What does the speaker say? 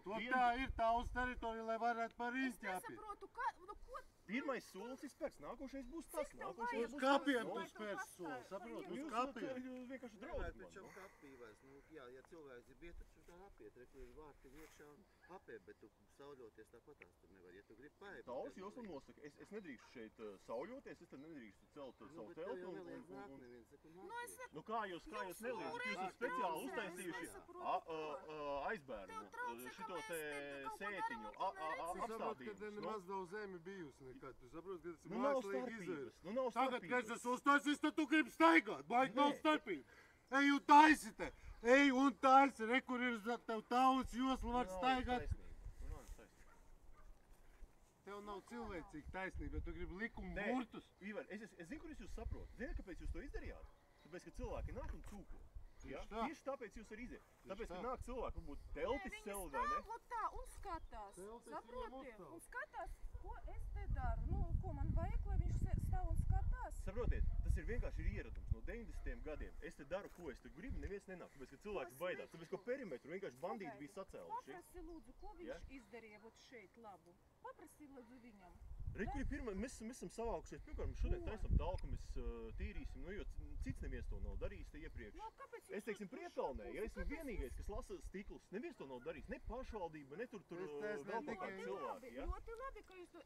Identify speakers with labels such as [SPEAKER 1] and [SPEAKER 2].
[SPEAKER 1] Bet tā ir tavs teritorija, lai varētu par īsti jāpiet.
[SPEAKER 2] Es nesaprotu, ko...
[SPEAKER 3] Pirmais solis ir spērts, nākošais būs tas.
[SPEAKER 1] Uz kapiem tu spērts solis, saprot? Uz kapiem.
[SPEAKER 3] Jūs vienkārši draugi
[SPEAKER 4] Pēc šam kapīvais, jā, ja cilvēks ir biet, tad tā apiet, reku ir vārti iekšā un apiet, bet tu sauļoties tāpatās tur nevar, ja tu gribi paēst.
[SPEAKER 3] Tauls jūs man nosaka, es nedrīkstu šeit sauļoties, es tad nedrīkstu celt savu telpu kā jūs neliedzat? Jūs esat speciāli uztaisījuši aizbērnu, šito te sētiņu, apstādījumus.
[SPEAKER 1] Kad nemaz nav zemi bijusi nekad, tu saproti, ka tas ir
[SPEAKER 3] Nu nav
[SPEAKER 1] mākslīgi izvērts.
[SPEAKER 3] starpības, nu nav
[SPEAKER 1] Tagad, kad
[SPEAKER 3] starpības.
[SPEAKER 1] es uztaisīju, tad tu gribi staigāt, baigi nav starpība. Ej un taisi te, ej un taisi, re, kur ir tev tauts josla, var staigāt. Tev nav cilvēcīga taisnība, bet tu gribi likumu burtus.
[SPEAKER 3] Ivar, es zinu, kur jūs saprotat. Ziniet, kāpēc jūs to izdarījāt? Tāpēc, ka cilvēki nāk un cūko. Tieši tāpēc jūs arī iziet. Tāpēc, ka nāk cilvēki, varbūt teltis sev, vai ne?
[SPEAKER 2] Viņi stāv un skatās, saprotiet? Un skatās, ko es te daru, nu, ko man vajag, lai viņš stāv un skatās.
[SPEAKER 3] Saprotiet, tas ir vienkārši ieradums no 90. gadiem. Es te daru, ko es te gribu, neviens nenāk, tāpēc, ka cilvēki baidās. Tāpēc, ka perimetru vienkārši bandīti bija sacēluši.
[SPEAKER 2] Paprasi lūdzu, ko viņš izdarīja vot šeit labu? Paprasi lūdzu viņam.
[SPEAKER 3] Rekuri, mēs esam savākušies, pirmkārt, mēs šodien taisam talku, mēs tīrīsim, nu, jo cits neviens to nav darījis te iepriekš. Es teiksim, Priepkalnē, ja esmu vienīgais, kas lasa stiklus, neviens to nav darījis, ne pašvaldība, ne tur vēl kādi cilvēki, ja?
[SPEAKER 2] Ļoti labi, ka jūs to...